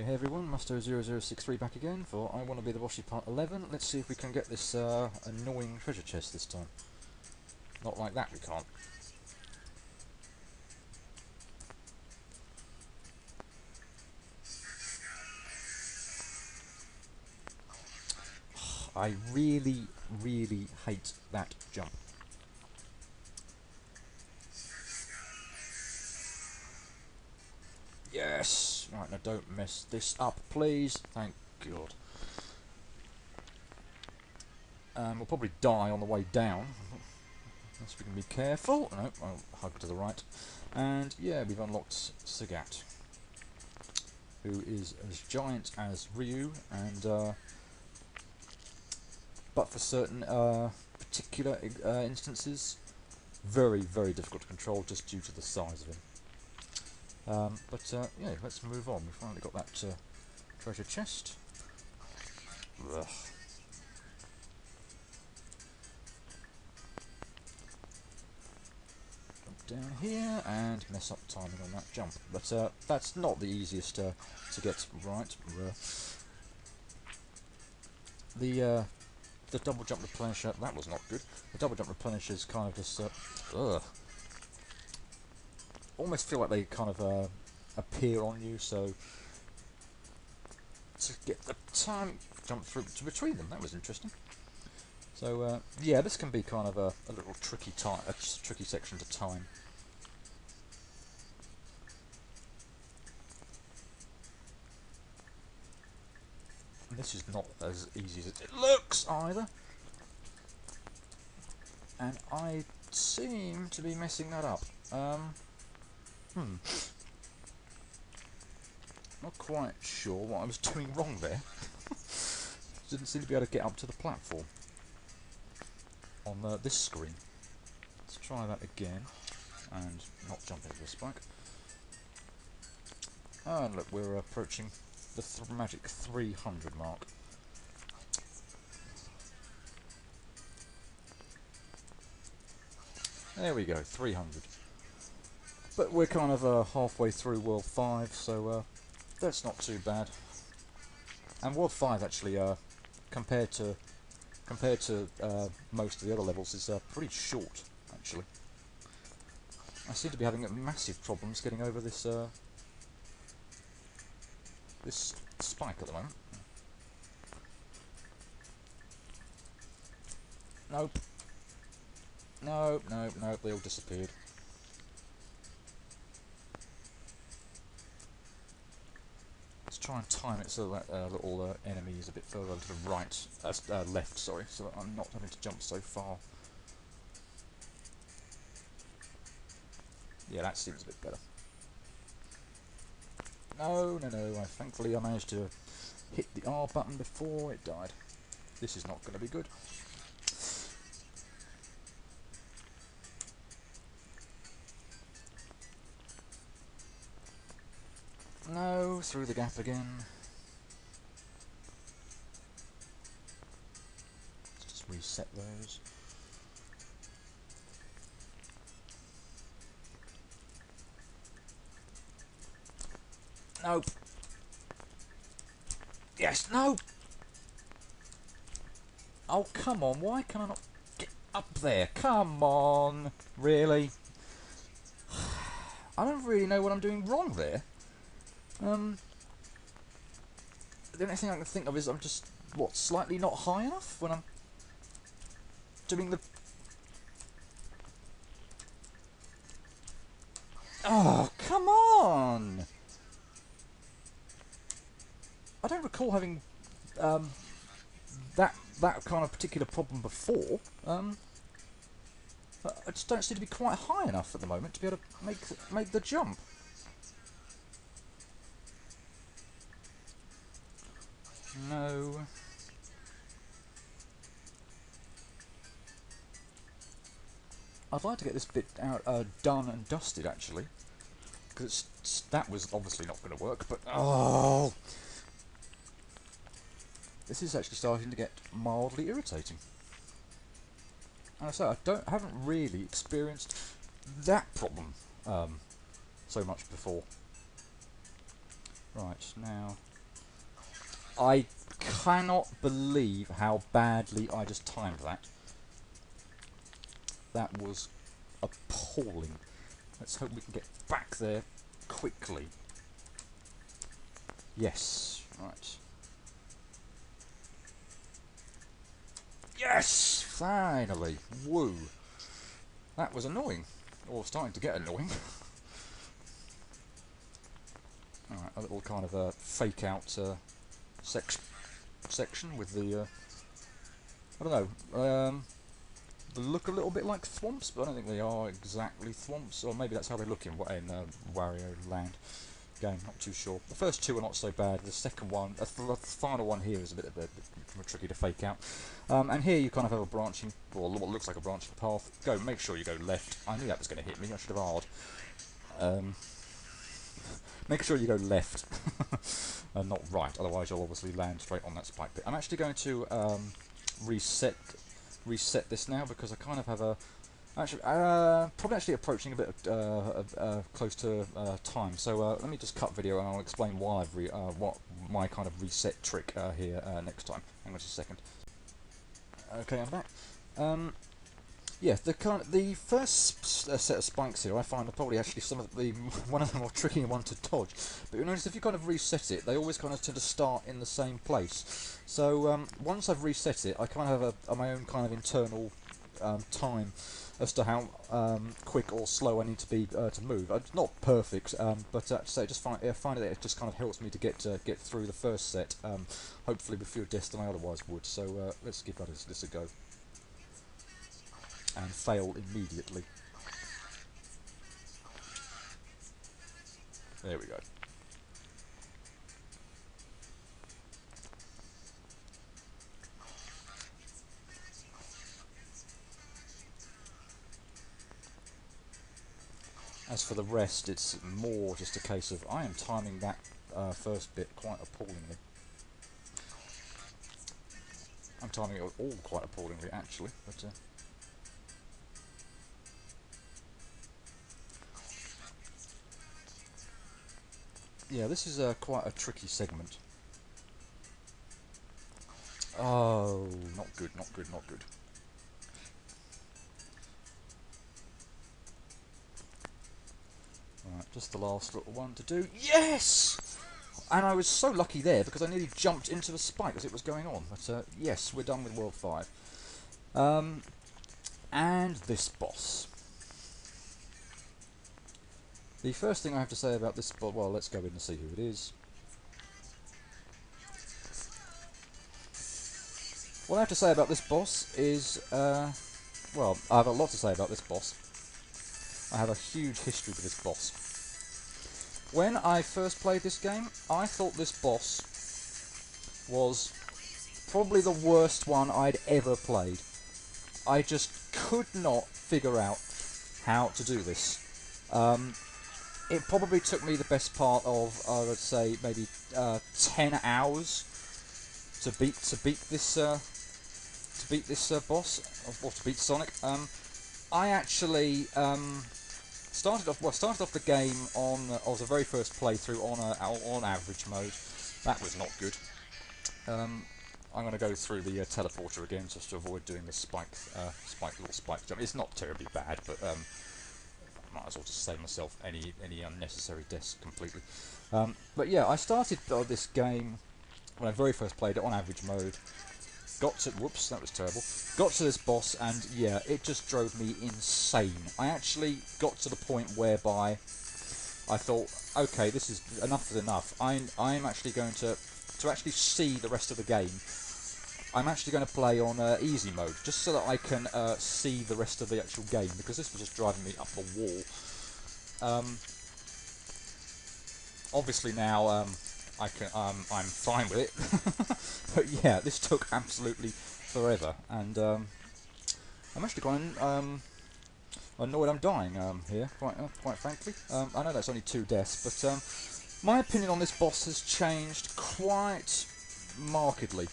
Hey everyone, Musto0063 back again for I Want to Be the Boshy Part 11. Let's see if we can get this annoying treasure chest this time. Not like that, we can't. I really, really hate that jump. Yes! Right, now don't mess this up, please. Thank God. We'll probably die on the way down. Unless we can be careful. No, I'll hug to the right. And yeah, we've unlocked Sagat, who is as giant as Ryu, and but for certain particular instances, very, very difficult to control just due to the size of him. Yeah, let's move on. We finally got that treasure chest. Ugh. Down here and mess up timing on that jump, but that's not the easiest to get right. The double jump replenisher, that was not good. The double jump replenisher is kind of just almost feel like they kind of appear on you, so to get the time jump through to between them, that was interesting. So yeah, this can be kind of a little tricky tricky section to time. And this is not as easy as it looks either, and I seem to be messing that up. Not quite sure what I was doing wrong there. Didn't seem to be able to get up to the platform on this screen. Let's try that again and not jump into the spike. And look, we're approaching the magic 300 mark. There we go, 300. But we're kind of halfway through World 5, so that's not too bad. And World 5 actually, compared to most of the other levels, is pretty short actually. I seem to be having massive problems getting over this this spike at the moment. Nope. No, they all disappeared. Let's try and time it so that little enemy is a bit further to the right, left, sorry, so that I'm not having to jump so far. Yeah, that seems a bit better. No, thankfully I managed to hit the R button before it died. This is not going to be good. No, through the gap again. Let's just reset those. Nope. Yes, no! Oh, come on, why can I not get up there? Come on! Really? I don't really know what I'm doing wrong there. The only thing I can think of is I'm just, slightly not high enough when I'm doing the... Oh, come on! I don't recall having that kind of particular problem before. I just don't seem to be quite high enough at the moment to be able to make the jump. No. I'd like to get this bit out done and dusted actually, because that was obviously not going to work. But oh, this is actually starting to get mildly irritating. And I say I haven't really experienced that problem so much before. Right, now I cannot believe how badly I just timed that. That was appalling. Let's hope we can get back there quickly. Yes, right. Yes! Finally! Woo! That was annoying. Or starting to get annoying. Alright, a little kind of fake out section with the, I don't know, they look a little bit like thwomps, but I don't think they are exactly thwomps, or maybe that's how they look in Wario Land game, not too sure. The first two are not so bad, the second one, the final one here is a bit more tricky to fake out. And here you kind of have a branching, or what looks like a branching path. Make sure you go left. I knew that was going to hit me, I should have hard. Make sure you go left, and not right, otherwise you'll obviously land straight on that spike pit. I'm actually going to reset this now, because I kind of have a probably actually approaching a bit close to time. So let me just cut video and I'll explain why what my kind of reset trick here next time. Hang on just a second. Okay, I'm back. Yeah, the first set of spikes here I find are probably actually one of the more tricky ones to dodge. But you'll notice if you kind of reset it, they always kind of tend to start in the same place. So once I've reset it, I kind of have my own kind of internal time as to how quick or slow I need to be to move. It's not perfect, but so I find that it just kind of helps me to get through the first set, hopefully with fewer deaths than I otherwise would. So let's give this a go. And fail immediately. There we go. As for the rest, it's more just a case of I am timing that first bit quite appallingly. I'm timing it all quite appallingly, actually, but yeah, this is quite a tricky segment. Oh, not good, not good, not good. Right, just the last little one to do. Yes! And I was so lucky there because I nearly jumped into the spike as it was going on. But yes, we're done with World 5. And this boss. The first thing I have to say about this boss, well, let's go in and see who it is. What I have to say about this boss is, well, I have a lot to say about this boss. I have a huge history with this boss. When I first played this game, I thought this boss was probably the worst one I'd ever played. I just could not figure out how to do this. It probably took me the best part of, I would say, maybe 10 hours to beat this boss, or to beat Sonic. I actually started off the game on the very first playthrough on average mode. That was not good. I'm going to go through the teleporter again just to avoid doing the little spike jump. It's not terribly bad, but might as well just save myself any unnecessary deaths completely. But yeah, I started this game when I very first played it on average mode. Whoops, that was terrible. Got to this boss, and yeah, it just drove me insane. I actually got to the point whereby I thought, okay, this is enough is enough. I'm actually going to actually see the rest of the game. I'm actually going to play on easy mode, just so that I can see the rest of the actual game, because this was just driving me up the wall. Obviously now I'm fine with it, but yeah, this took absolutely forever, and I'm actually quite annoyed I'm dying here, quite frankly. I know that's only 2 deaths, but my opinion on this boss has changed quite markedly.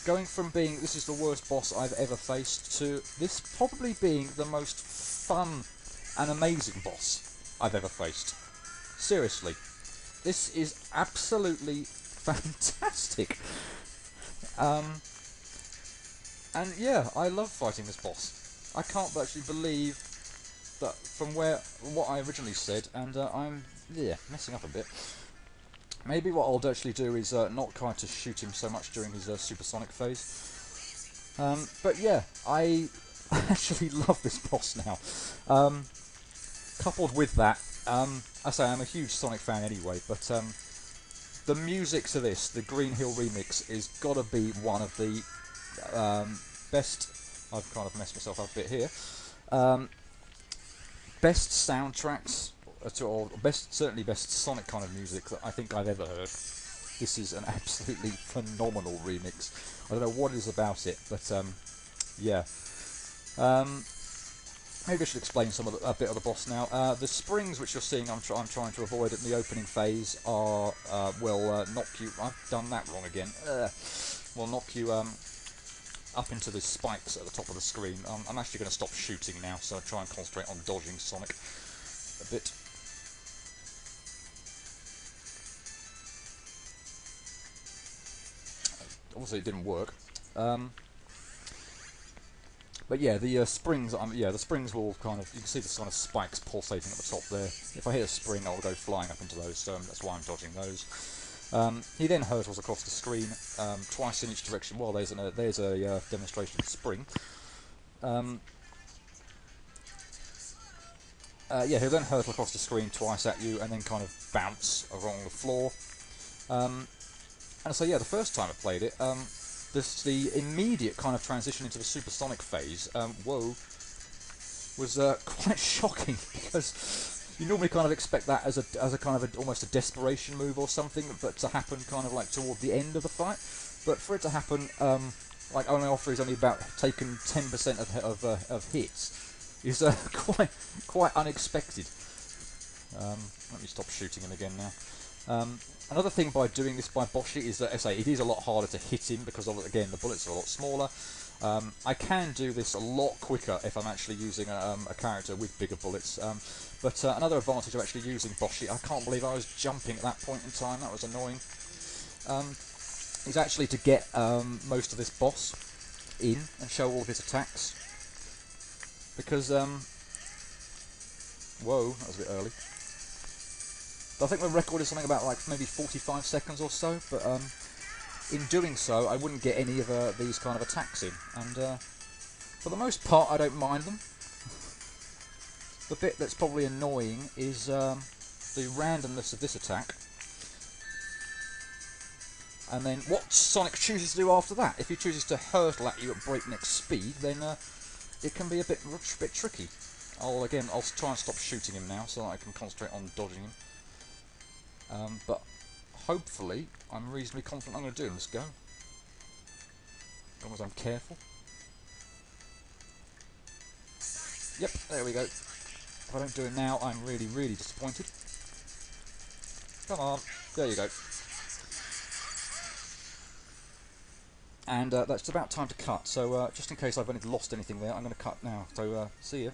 Going from being this is the worst boss I've ever faced to this probably being the most fun and amazing boss I've ever faced. Seriously, this is absolutely fantastic. And yeah, I love fighting this boss. I can't actually believe that from what I originally said, and I'm messing up a bit. Maybe what I'll actually do is not try to shoot him so much during his supersonic phase. But yeah, I actually love this boss now. Coupled with that, I say I'm a huge Sonic fan anyway, but the music to this, the Green Hill remix, is gotta be one of the best. I've kind of messed myself up a bit here. Best soundtracks, or certainly best Sonic kind of music that I think I've ever heard. This is an absolutely phenomenal remix. I don't know what it is about it, but yeah. Maybe I should explain a bit of the boss now. The springs which you're seeing, I'm trying to avoid in the opening phase are will knock you. I've done that wrong again. Will knock you up into the spikes at the top of the screen. I'm actually going to stop shooting now, so I try and concentrate on dodging Sonic a bit. Obviously, it didn't work. But yeah, the springs. The springs will kind of. You can see the kind of spikes pulsating at the top there. If I hit a spring, I'll go flying up into those. So that's why I'm dodging those. He then hurtles across the screen twice in each direction. Well, there's a demonstration of spring. Yeah, he'll then hurtle across the screen twice at you, and then kind of bounce along the floor. And so yeah, the first time I played it, the immediate kind of transition into the supersonic phase, was quite shocking, because you normally kind of expect that as a kind of almost a desperation move or something, but to happen kind of like toward the end of the fight. But for it to happen, like only after he's only about taken 10% of hits, is quite unexpected. Let me stop shooting him again now. Another thing by doing this by Boshy is that, as I say, it is a lot harder to hit him because, again, the bullets are a lot smaller. I can do this a lot quicker if I'm actually using a character with bigger bullets. But another advantage of actually using Boshy, I can't believe I was jumping at that point in time, that was annoying, is actually to get most of this boss in and show all of his attacks. Because, whoa, that was a bit early. I think the record is something about like maybe 45 seconds or so, but in doing so I wouldn't get any of these kind of attacks in, and for the most part I don't mind them. The bit that's probably annoying is the randomness of this attack, and then what Sonic chooses to do after that. If he chooses to hurtle at you at breakneck speed, then it can be a bit tricky. I'll try and stop shooting him now so that I can concentrate on dodging him. But hopefully, I'm reasonably confident I'm going to do it. Let's go. As long as I'm careful. Yep, there we go. If I don't do it now, I'm really, really disappointed. Come on, there you go. And that's about time to cut, so just in case I've lost anything there, I'm going to cut now. So, see ya.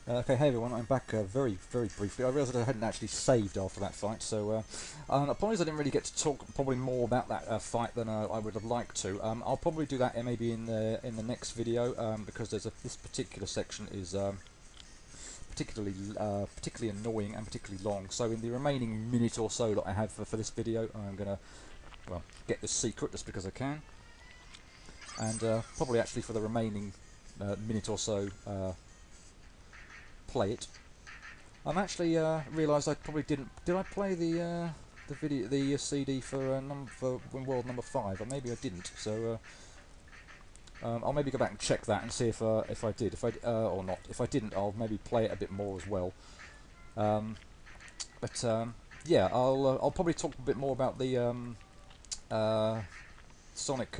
Okay, hey everyone, I'm back very, very briefly. I realised that I hadn't actually saved after that fight, so apologies I didn't really get to talk probably more about that fight than I would have liked to. I'll probably do that maybe in the next video, because this particular section is particularly annoying and particularly long. So in the remaining minute or so that I have for this video, I'm going to get the secret just because I can, and probably actually for the remaining minute or so play it. I'm actually realised I probably didn't. Did I play the CD for World number 5? Or maybe I didn't. So I'll maybe go back and check that and see if I did, or not. If I didn't, I'll maybe play it a bit more as well. Yeah, I'll probably talk a bit more about the Sonic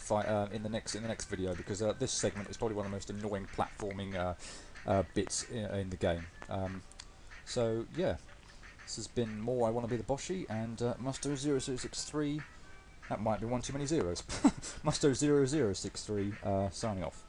fight in the next video, because this segment is probably one of the most annoying platforming bits in the game. So yeah, this has been more I Want to Be the Boshy, and Musto0063, that might be one too many zeros, Musto0063 signing off.